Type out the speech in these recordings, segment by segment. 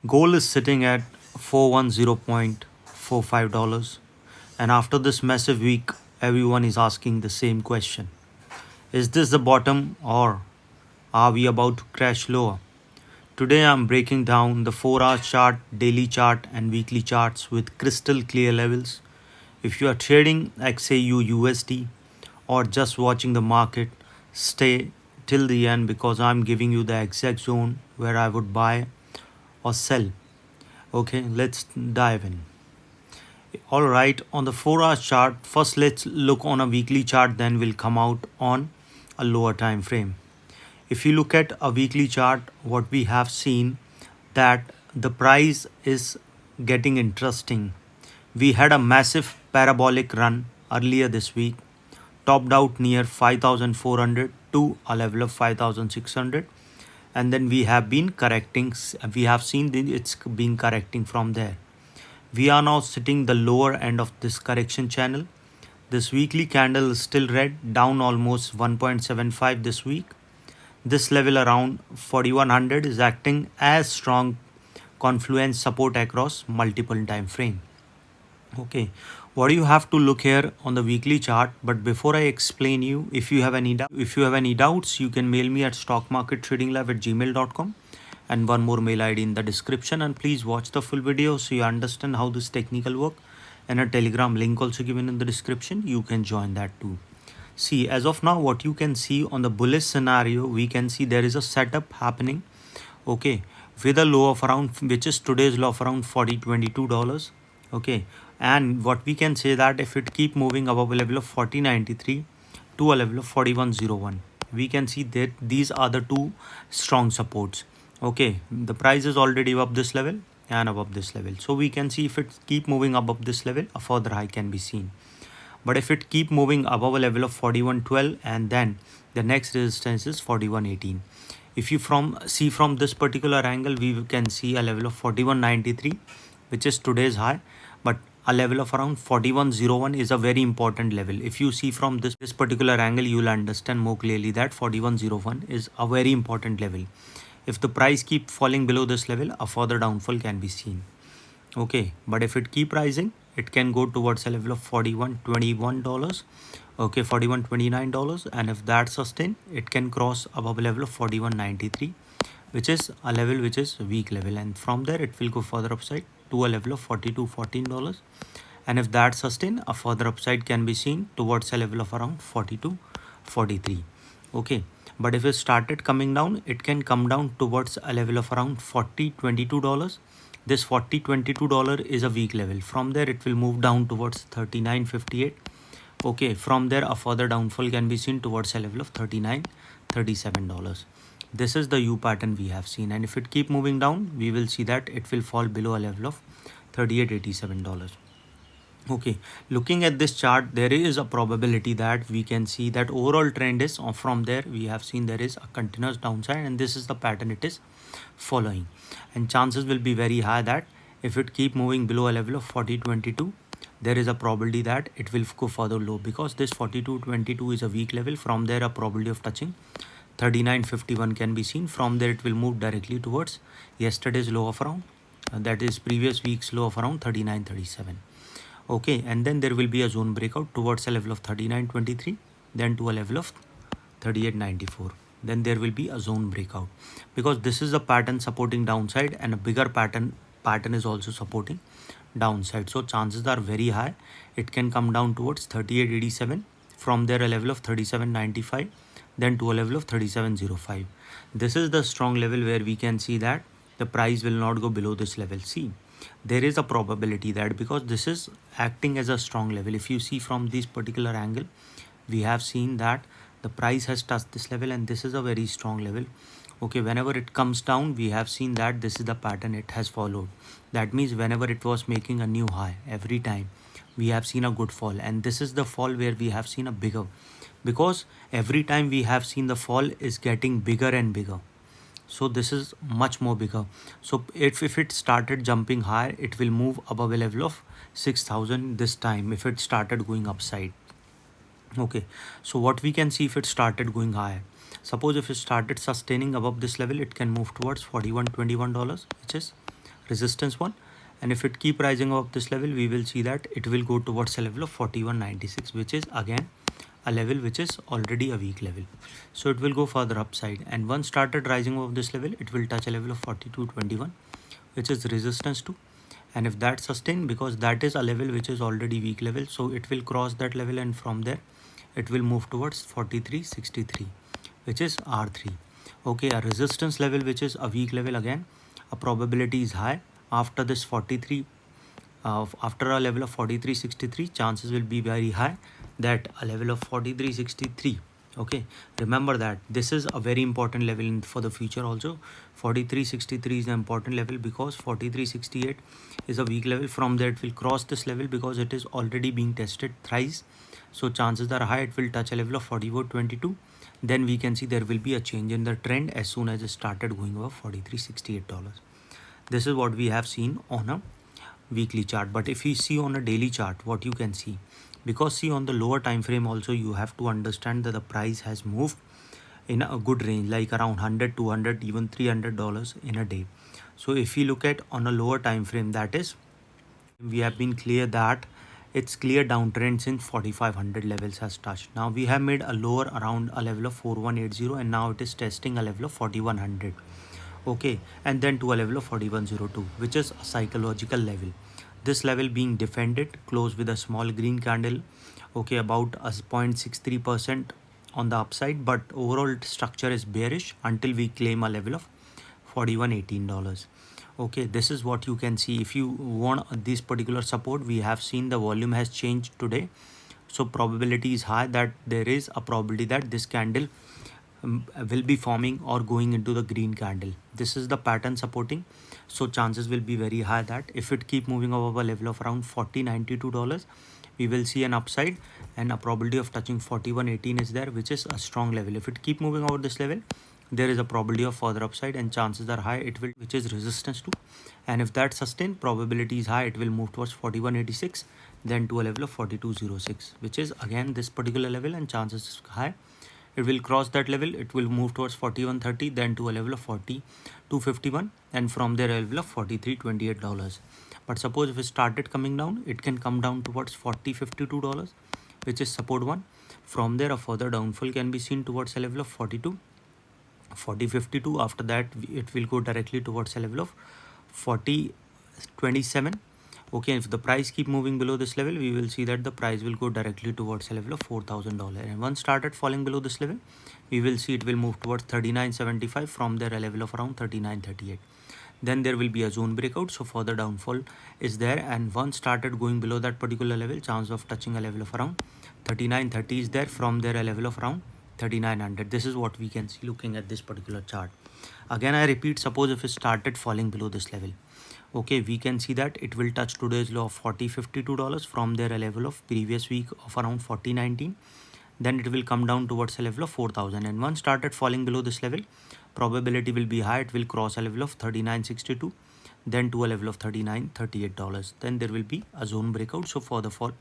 Gold is sitting at $410.45. And after this massive week, everyone is asking the same question. Is this the bottom or are we about to crash lower? Today I'm breaking down the 4-hour chart, daily chart and weekly charts with crystal clear levels. If you are trading XAUUSD or just watching the market, stay till the end because I'm giving you the exact zone where I would buy or sell. Okay, let's dive in. All right, on the 4-hour chart, first let's look on a weekly chart, then we'll come out on a lower time frame. If you look at a weekly chart, what we have seen that the price is getting interesting. We had a massive parabolic run earlier this week, topped out near 5400 to a level of 5600, and then we have been correcting. We have seen it's been correcting from there. We are now sitting the lower end of this correction channel. This weekly candle is still red, down almost 1.75 this week. This level around 4100 is acting as strong confluence support across multiple time frame. Okay, what do you have to look here on the weekly chart? But before I explain you, if you have any doubts, you can mail me at stockmarkettradinglab@gmail.com and one more mail ID in the description. And please watch the full video so you understand how this technical work. And a Telegram link also given in the description. You can join that too. See, as of now, what you can see on the bullish scenario, we can see there is a setup happening. Okay, with a low of around, which is today's low of around $22. Okay, and what we can say that if it keep moving above a level of 4093 to a level of 4101, we can see that these are the two strong supports. Okay, the price is already above this level and above this level, so we can see if it keep moving above this level, a further high can be seen. But if it keep moving above a level of 4112, and then the next resistance is 4118. If you see from this particular angle, we can see a level of 4193, which is today's high, but a level of around 4101 is a very important level. If you see from this particular angle, you will understand more clearly that 4101 is a very important level. If the price keep falling below this level, a further downfall can be seen. Okay, but if it keep rising, it can go towards a level of $41.21. Okay, $41.29, and if that sustain, it can cross above a level of 41.93, which is a level which is weak level, and from there it will go further upside to a level of $42.14, and if that sustain, a further upside can be seen towards a level of around 42.43. Okay, but if it started coming down, it can come down towards a level of around $40.22. This $40.22 is a weak level. From there it will move down towards 39.58. Okay, from there a further downfall can be seen towards a level of $39.37. This is the U pattern we have seen, and if it keep moving down, we will see that it will fall below a level of $38.87. Okay, looking at this chart, there is a probability that we can see that overall trend is from there. We have seen there is a continuous downside, and this is the pattern it is following, and chances will be very high that if it keep moving below a level of 40.22, there is a probability that it will go further low, because this 42.22 is a weak level. From there a probability of touching 39.51 can be seen. From there it will move directly towards yesterday's low of around that is previous week's low of around 39.37. Okay, and then there will be a zone breakout towards a level of 39.23, then to a level of 38.94. Then there will be a zone breakout, because this is a pattern supporting downside, and a bigger pattern is also supporting downside. So chances are very high it can come down towards 38.87. From there a level of 37.95, then to a level of 37.05. This is the strong level where we can see that the price will not go below this level. See, there is a probability that, because this is acting as a strong level, if you see from this particular angle, we have seen that the price has touched this level, and this is a very strong level. Okay, whenever it comes down, we have seen that this is the pattern it has followed. That means whenever it was making a new high, every time we have seen a good fall, and this is the fall where we have seen a bigger, because every time we have seen the fall is getting bigger and bigger. So this is much more bigger. So if it started jumping higher, it will move above a level of 6,000 this time if it started going upside. Okay, so what we can see, if it started going higher, suppose if it started sustaining above this level, it can move towards $41.21, which is resistance one, and if it keep rising above this level, we will see that it will go towards a level of 41.96, which is again a level which is already a weak level. So it will go further upside, and once started rising above this level, it will touch a level of 42.21, which is resistance 2. And if that sustained, because that is a level which is already weak level, so it will cross that level, and from there it will move towards 43.63, which is R3. Okay, a resistance level which is a weak level, again a probability is high after this 43, after a level of 43.63, chances will be very high that a level of 43.63. Okay, remember that this is a very important level for the future also. 43.63 is an important level because 43.68 is a weak level. From there it will cross this level because it is already being tested thrice, so chances are high it will touch a level of 44.22. Then we can see there will be a change in the trend as soon as it started going over $43.68. This is what we have seen on a weekly chart. But if you see on a daily chart, what you can see, because see on the lower time frame also, you have to understand that the price has moved in a good range, like around 100, 200, even $300 in a day. So if you look at on a lower time frame, that is, we have been clear that its clear downtrend since 4500 levels has touched. Now we have made a lower around a level of 4180, and now it is testing a level of 4100. Okay, and then to a level of 4102, which is a psychological level. This level being defended, closed with a small green candle, okay, about a 0.63% on the upside, but overall structure is bearish until we claim a level of $41.18. Okay, this is what you can see. If you want this particular support, we have seen the volume has changed today, so probability is high that there is a probability that this candle will be forming or going into the green candle. This is the pattern supporting, so chances will be very high that if it keep moving above a level of around $40.92, we will see an upside, and a probability of touching 41.18 is there, which is a strong level. If it keep moving over this level, there is a probability of further upside, and chances are high it will, which is resistance 2. And if that sustained, probability is high it will move towards 41.86, then to a level of 42.06, which is again this particular level, and chances is high it will cross that level. It will move towards 41.30, then to a level of 42.51, and from there a level of $43.28. But suppose if it started coming down, it can come down towards $40.52, which is support 1. From there a further downfall can be seen towards a level of 40.52. After that it will go directly towards a level of 40.27. Okay, if the price keep moving below this level, we will see that the price will go directly towards a level of $4,000, and once started falling below this level, we will see it will move towards 39.75. From there a level of around 39.38. Then there will be a zone breakout, so further downfall is there, and once started going below that particular level, chance of touching a level of around 39.30 is there. From there a level of around 3900. This is what we can see looking at this particular chart. Again I repeat, suppose if it started falling below this level, okay, we can see that it will touch today's low of $40.52. From there a level of previous week of around 40.19, then it will come down towards a level of 4000, and once started falling below this level, probability will be high it will cross a level of 39.62, then to a level of $39.38. Then there will be a zone breakout, so further fall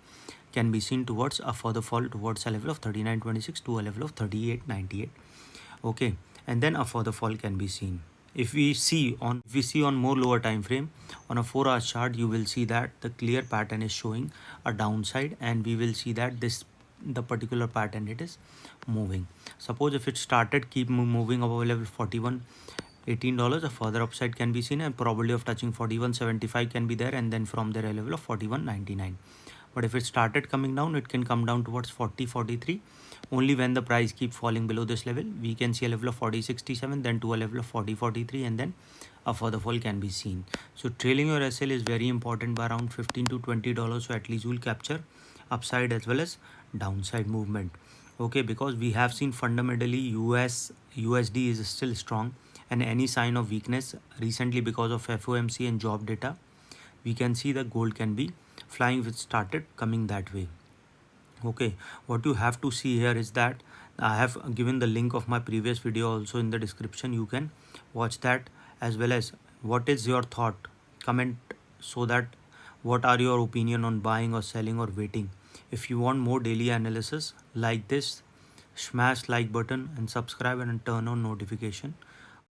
can be seen towards a further fall towards a level of 39.26 to a level of 38.98. Okay, and then a further fall can be seen. If we see on more lower time frame, on a 4-hour chart, you will see that the clear pattern is showing a downside, and we will see that the particular pattern it is moving. Suppose if it started keep moving above level $41.18, a further upside can be seen, and probability of touching 41.75 can be there, and then from there a level of 41.99. But if it started coming down, it can come down towards 40.43. Only when the price keep falling below this level, we can see a level of 40.67, then to a level of 40.43, and then a further fall can be seen. So trailing your SL is very important by around $15 to $20, so at least you will capture upside as well as downside movement. Okay, because we have seen fundamentally USD is still strong, and any sign of weakness recently because of FOMC and job data, we can see the gold can be flying if it started coming that way. Okay, what you have to see here is that I have given the link of my previous video also in the description. You can watch that, as well as what is your thought, comment, so that what are your opinion on buying or selling or waiting. If you want more daily analysis like this, smash like button and subscribe and turn on notification